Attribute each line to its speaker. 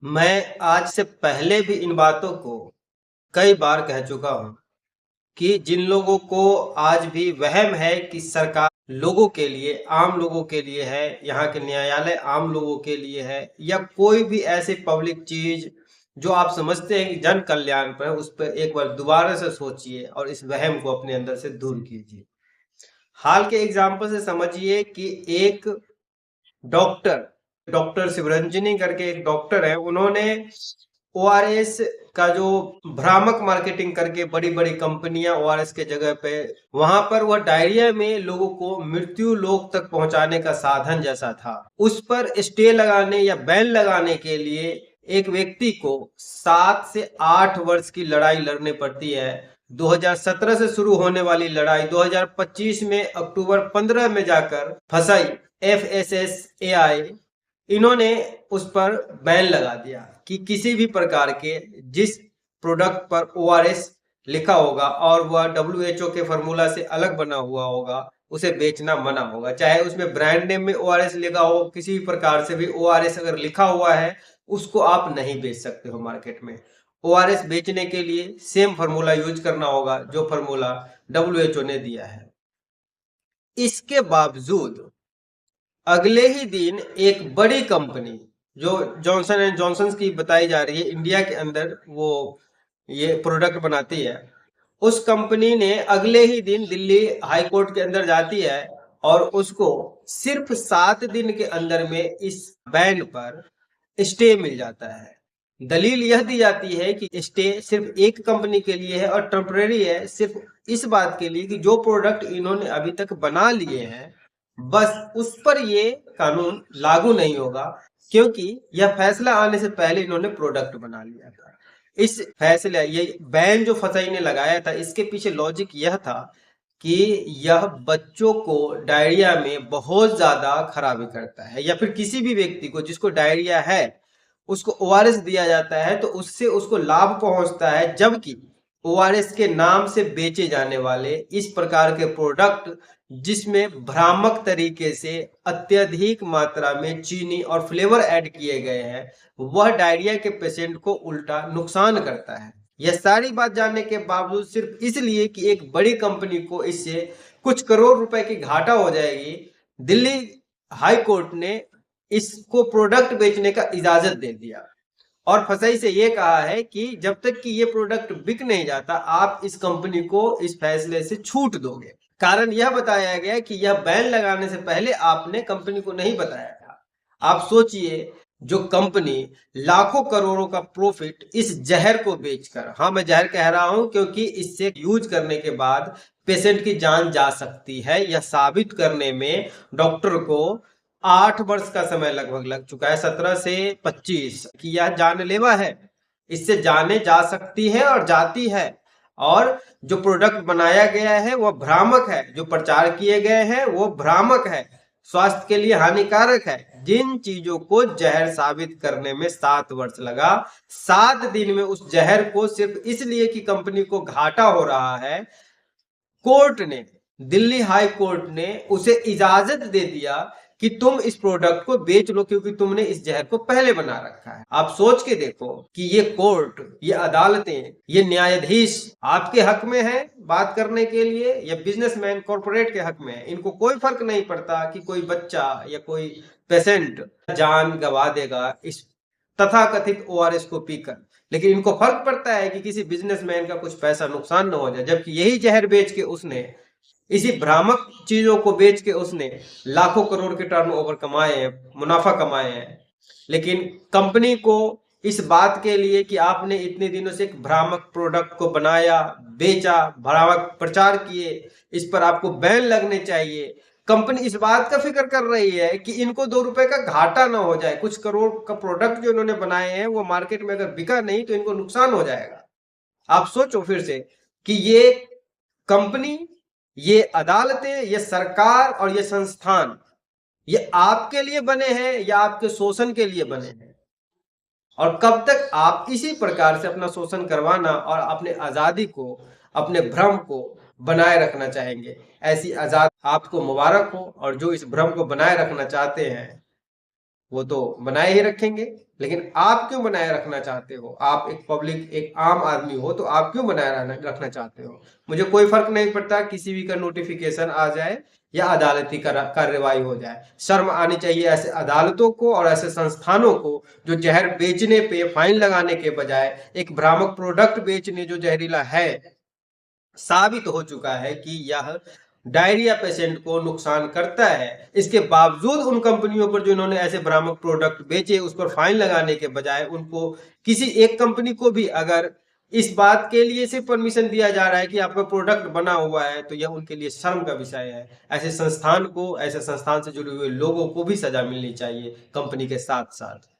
Speaker 1: मैं आज से पहले भी इन बातों को कई बार कह चुका हूं कि जिन लोगों को आज भी वहम है कि सरकार लोगों के लिए, आम लोगों के लिए है, यहाँ के न्यायालय आम लोगों के लिए है, या कोई भी ऐसी पब्लिक चीज जो आप समझते हैं कि जन कल्याण पर है, उस पर एक बार दोबारा से सोचिए और इस वहम को अपने अंदर से दूर कीजिए। हाल के एग्जाम्पल से समझिए कि एक डॉक्टर डॉक्टर शिवरंजनी करके एक डॉक्टर है, उन्होंने ओआरएस का जो भ्रामक मार्केटिंग करके बड़ी बड़ी कंपनियां ओआरएस के जगह पे वहां पर वह डायरिया में लोगों को मृत्यु लोक तक पहुंचाने का साधन जैसा था, उस पर स्टे लगाने या बैन लगाने के लिए एक व्यक्ति को 7 से 8 वर्ष की लड़ाई लड़नी पड़ती है। 2017 से शुरू होने वाली लड़ाई 2025 में अक्टूबर 15 में जाकर फंसाई। FSSAI इन्होंने उस पर बैन लगा दिया कि किसी भी प्रकार के जिस प्रोडक्ट पर ORS लिखा होगा और वह WHO के फॉर्मूला से अलग बना हुआ होगा, उसे बेचना मना होगा। चाहे उसमें ब्रांड नेम में ORS लिखा हो, किसी भी प्रकार से भी ORS अगर लिखा हुआ है, उसको आप नहीं बेच सकते हो मार्केट में। ORS बेचने के लिए सेम फॉर्मूला यूज करना होगा जो फॉर्मूला WHO ने दिया है। इसके बावजूद अगले ही दिन एक बड़ी कंपनी जो जॉनसन एंड जॉनसन की बताई जा रही है, इंडिया के अंदर वो ये प्रोडक्ट बनाती है, उस कंपनी ने अगले ही दिन दिल्ली हाई कोर्ट के अंदर जाती है और उसको सिर्फ 7 दिन के अंदर में इस बैन पर स्टे मिल जाता है। दलील यह दी जाती है कि स्टे सिर्फ एक कंपनी के लिए है और टेम्परेरी है, सिर्फ इस बात के लिए कि जो प्रोडक्ट इन्होंने अभी तक बना लिए हैं बस उस पर ये कानून लागू नहीं होगा, क्योंकि यह फैसला आने से पहले इन्होंने प्रोडक्ट बना लिया था। इस फैसले ये बैन जो फसाई ने लगाया था, इसके पीछे लॉजिक यह था कि यह बच्चों को डायरिया में बहुत ज्यादा खराबी करता है, या फिर किसी भी व्यक्ति को जिसको डायरिया है उसको ओआरएस दिया जाता है तो उससे उसको लाभ पहुंचता है, जबकि ओआरएस के नाम से बेचे जाने वाले इस प्रकार के प्रोडक्ट जिसमें भ्रामक तरीके से अत्यधिक मात्रा में चीनी और फ्लेवर ऐड किए गए हैं, वह डायरिया के पेशेंट को उल्टा नुकसान करता है। यह सारी बात जानने के बावजूद सिर्फ इसलिए कि एक बड़ी कंपनी को इससे कुछ करोड़ रुपए की घाटा हो जाएगी, दिल्ली हाई कोर्ट ने इसको प्रोडक्ट बेचने का इजाजत दे दिया और फसई से ये कहा है कि जब तक कि ये प्रोडक्ट बिक नहीं जाता, आप इस कंपनी को इस फैसले से छूट दोगे। कारण यह बताया गया कि यह बैन लगाने से पहले आपने कंपनी को नहीं बताया था। आप सोचिए, जो कंपनी लाखों करोड़ों का प्रॉफिट इस जहर को बेचकर, हाँ मैं जहर कह रहा हूं क्योंकि इससे यूज करने के बाद पेशेंट की जान जा सकती है, यह साबित करने में डॉक्टर को 8 वर्ष का समय लगभग लग चुका है, 17 से 25, कि यह जानलेवा है। इससे जाने जा सकती है और जाती है। और जो प्रोडक्ट बनाया गया है वह भ्रामक है, जो प्रचार किए गए हैं वो भ्रामक है, स्वास्थ्य के लिए हानिकारक है। जिन चीजों को जहर साबित करने में 7 वर्ष लगा, 7 दिन में उस जहर को सिर्फ इसलिए कि कंपनी को घाटा हो रहा है, कोर्ट ने, दिल्ली हाई कोर्ट ने उसे इजाजत दे दिया कि तुम इस प्रोडक्ट को बेच लो क्योंकि तुमने इस जहर को पहले बना रखा है। आप सोच के देखो कि ये कोर्ट, ये अदालतें, ये न्यायाधीश आपके हक में है बात करने के लिए या बिजनेसमैन कॉर्पोरेट के हक में है। इनको कोई फर्क नहीं पड़ता कि कोई बच्चा या कोई पेशेंट जान गंवा देगा इस तथाकथित ओआरएस को पीकर, लेकिन इनको फर्क पड़ता है कि किसी बिजनेसमैन का कुछ पैसा नुकसान न हो जाए, जबकि यही जहर बेच के उसने, इसी भ्रामक चीजों को बेच के उसने लाखों करोड़ के टर्नओवर कमाए हैं, मुनाफा कमाए हैं। लेकिन कंपनी को इस बात के लिए कि आपने इतने दिनों से एक भ्रामक प्रोडक्ट को बनाया, बेचा, भ्रामक प्रचार किए, इस पर आपको बैन लगने चाहिए। कंपनी इस बात का फिक्र कर रही है कि इनको 2 रुपए का घाटा ना हो जाए, कुछ करोड़ का प्रोडक्ट जो इन्होंने बनाए हैं वो मार्केट में अगर बिका नहीं तो इनको नुकसान हो जाएगा। आप सोचो फिर से कि ये कंपनी, ये अदालतें, ये सरकार और ये संस्थान, ये आपके लिए बने हैं या आपके शोषण के लिए बने हैं? और कब तक आप इसी प्रकार से अपना शोषण करवाना और अपने आजादी को, अपने भ्रम को बनाए रखना चाहेंगे? ऐसी आजाद आपको मुबारक हो, और जो इस भ्रम को बनाए रखना चाहते हैं वो तो बनाए ही रखेंगे। लेकिन आप क्यों बनाए रखना चाहते हो? आप एक पब्लिक, एक आम आदमी हो, तो आप क्यों बनाए रखना चाहते हो? मुझे कोई फर्क नहीं पड़ता किसी भी का नोटिफिकेशन आ जाए या अदालती कार्रवाई हो जाए। शर्म आनी चाहिए ऐसे अदालतों को और ऐसे संस्थानों को जो जहर बेचने पे फाइन लगाने के बजाय एक भ्रामक प्रोडक्ट बेचने जो जहरीला है, साबित हो चुका है कि यह डायरिया पेशेंट को नुकसान करता है। इसके बावजूद उन कंपनियों पर जो इन्होंने ऐसे भ्रामक प्रोडक्ट बेचे उस पर फाइन लगाने के बजाय उनको किसी एक कंपनी को भी अगर इस बात के लिए सिर्फ परमिशन दिया जा रहा है कि आपका प्रोडक्ट बना हुआ है, तो यह उनके लिए शर्म का विषय है। ऐसे संस्थान को, ऐसे संस्थान से जुड़े हुए लोगों को भी सजा मिलनी चाहिए कंपनी के साथ साथ।